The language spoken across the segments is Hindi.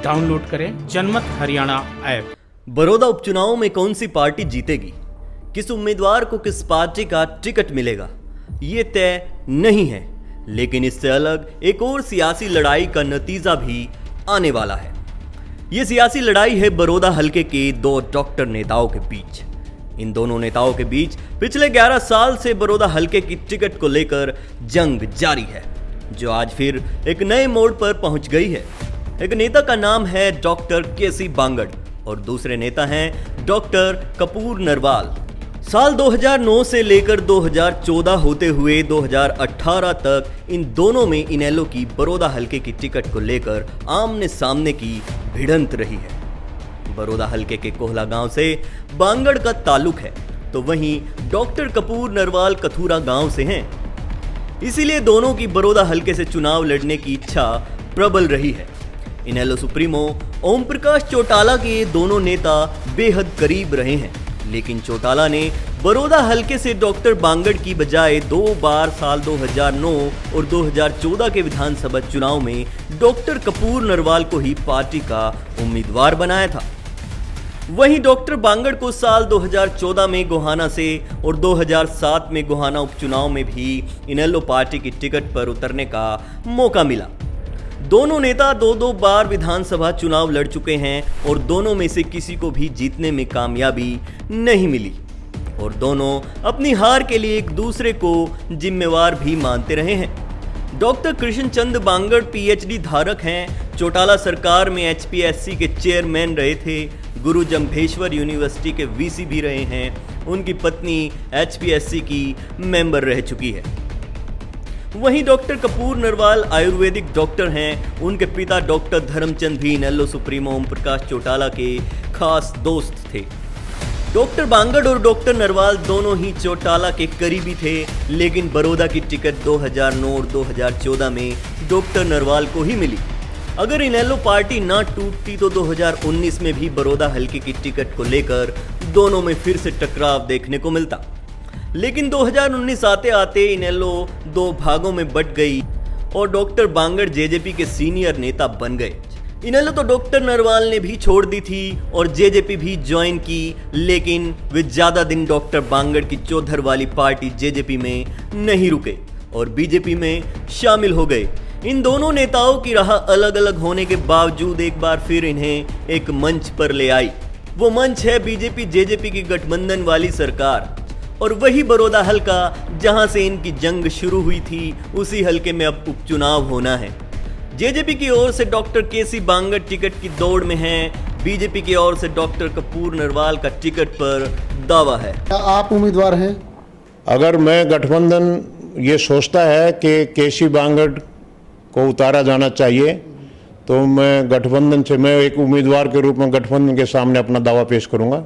डाउनलोड करें जनमत हरियाणा ऐप। बड़ौदा उपचुनाव में कौन सी पार्टी जीतेगी, किस उम्मीदवार को किस पार्टी का टिकट मिलेगा, ये तय नहीं है। लेकिन इससे अलग एक और सियासी लड़ाई का नतीजा भी आने वाला है। ये सियासी लड़ाई है बड़ौदा हलके के दो डॉक्टर नेताओं के बीच। इन दोनों नेताओं के बीच पिछले 11 साल से बड़ौदा हलके की टिकट को लेकर जंग जारी है, जो आज फिर एक नए मोड़ पर पहुंच गई है। एक नेता का नाम है डॉक्टर केसी बांगड़ और दूसरे नेता हैं डॉक्टर कपूर नरवाल। साल 2009 से लेकर 2014 होते हुए 2018 तक इन दोनों में इनेलो की बड़ौदा हलके की टिकट को लेकर आमने सामने की भिड़ंत रही है। बड़ौदा हलके के कोहला गांव से बांगड़ का ताल्लुक है, तो वहीं डॉक्टर कपूर नरवाल कथूरा गांव से हैं। इसीलिए दोनों की बड़ौदा हलके से चुनाव लड़ने की इच्छा प्रबल रही है। इनेलो सुप्रीमो ओम प्रकाश चौटाला के दोनों नेता बेहद करीब रहे हैं, लेकिन चौटाला ने बड़ौदा हलके से डॉक्टर बांगड़ की बजाय 2 बार साल 2009 और 2014 के विधानसभा चुनाव में डॉक्टर कपूर नरवाल को ही पार्टी का उम्मीदवार बनाया था। वहीं डॉक्टर बांगड़ को साल 2014 में गोहाना से और 2007 में गोहाना उपचुनाव में भी इनेलो पार्टी की टिकट पर उतरने का मौका मिला। दोनों नेता 2 बार विधानसभा चुनाव लड़ चुके हैं और दोनों में से किसी को भी जीतने में कामयाबी नहीं मिली और दोनों अपनी हार के लिए एक दूसरे को जिम्मेवार भी मानते रहे हैं। डॉक्टर कृष्ण चंद बांगड़ पीएचडी धारक हैं, चौटाला सरकार में एचपीएससी के चेयरमैन रहे थे, गुरु जम्भेश्वर यूनिवर्सिटी के वीसी भी रहे हैं। उनकी पत्नी एचपीएससी की मेंबर रह चुकी है। वहीं डॉक्टर कपूर नरवाल आयुर्वेदिक डॉक्टर हैं। उनके पिता डॉक्टर धर्मचंद भी इनेलो सुप्रीमो ओम प्रकाश चौटाला के खास दोस्त थे। डॉक्टर बांगड़ और डॉक्टर नरवाल दोनों ही चौटाला के करीबी थे, लेकिन बड़ौदा की टिकट 2009 और 2014 में डॉक्टर नरवाल को ही मिली। अगर इनेलो पार्टी ना टूटती तो 2019 में भी बड़ौदा हलके की टिकट को लेकर दोनों में फिर से टकराव देखने को मिलता। लेकिन 2019 आते आते इनेलो 2 भागों में बंट गई और डॉक्टर बांगड़ जेजेपी के सीनियर नेता बन गए। इनेलो तो डॉक्टर नरवाल ने भी छोड़ दी थी और जेजेपी भी ज्वाइन की, लेकिन वे ज्यादा दिन डॉक्टर बांगड़ की चौधर वाली पार्टी जेजेपी में नहीं रुके और बीजेपी में शामिल हो गए। इन दोनों नेताओं की राह अलग अलग होने के बावजूद एक बार फिर इन्हें एक मंच पर ले आई। वो मंच है बीजेपी जेजेपी की गठबंधन वाली सरकार और वही बड़ौदा हलका जहां से इनकी जंग शुरू हुई थी, उसी हलके में अब उपचुनाव होना है। जेजेपी की ओर से डॉक्टर केसी बांगड़ टिकट की दौड़ में हैं, बीजेपी की ओर से डॉक्टर कपूर नरवाल का टिकट पर दावा है। क्या आप उम्मीदवार हैं? अगर मैं गठबंधन ये सोचता है कि केसी बांगड़ को उतारा जाना चाहिए तो मैं गठबंधन से मैं एक उम्मीदवार के रूप में गठबंधन के सामने अपना दावा पेश करूंगा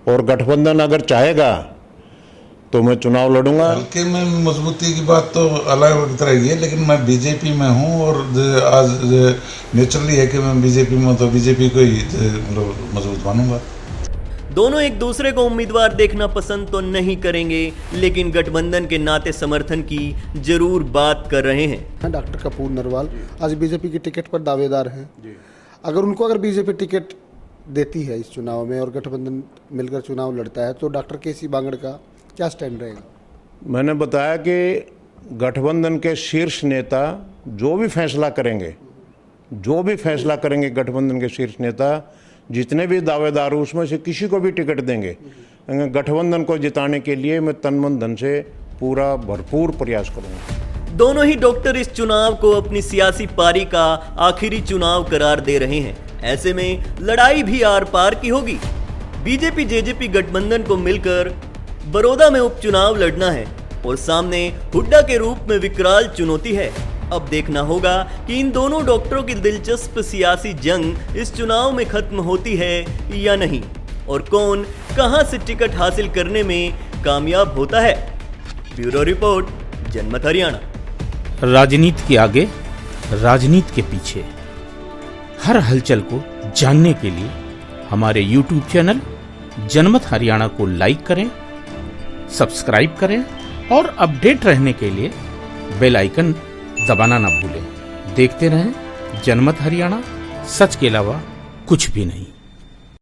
और गठबंधन अगर चाहेगा तो मैं चुनाव लड़ूंगा। हल्के में मजबूती की बात तो अलग तरह ही है, लेकिन मैं बीजेपी में हूं और आज नेचुरली है कि मैं बीजेपी में, तो बीजेपी को ही मजबूत मानूंगा। दोनों एक दूसरे को उम्मीदवार देखना पसंद तो नहीं करेंगे, लेकिन गठबंधन के नाते समर्थन की जरूर बात कर रहे हैं। डॉक्टर कपूर नरवाल आज बीजेपी की टिकट पर दावेदार हैं। अगर बीजेपी टिकट देती है इस चुनाव में और गठबंधन मिलकर चुनाव लड़ता है तो डॉक्टर केसी बांगड़ का क्या स्टैंड रहेगा? मैंने बताया कि गठबंधन के शीर्ष नेता जो भी फैसला करेंगे गठबंधन के शीर्ष नेता जितने भी दावेदार हो उसमें से किसी को भी टिकट देंगे। गठबंधन को जिताने के लिए मैं तन मन धन से पूरा भरपूर प्रयास करूंगा। दोनों ही डॉक्टर इस चुनाव को अपनी सियासी पारी का आखिरी चुनाव करार दे रहे हैं। ऐसे में लड़ाई भी आर पार की होगी। बीजेपी जेजेपी गठबंधन को मिलकर बड़ौदा में उपचुनाव लड़ना है और सामने हुड्डा के रूप में विकराल चुनौती है। अब देखना होगा कि इन दोनों डॉक्टरों की दिलचस्प सियासी जंग इस चुनाव में खत्म होती है या नहीं और कौन कहां से टिकट हासिल करने में कामयाब होता है। ब्यूरो रिपोर्ट, जनमत हरियाणा। राजनीति के आगे, राजनीति के पीछे, हर हलचल को जानने के लिए हमारे YouTube चैनल जनमत हरियाणा को लाइक करें, सब्सक्राइब करें और अपडेट रहने के लिए बेल आइकन दबाना ना भूलें। देखते रहें जनमत हरियाणा, सच के अलावा कुछ भी नहीं।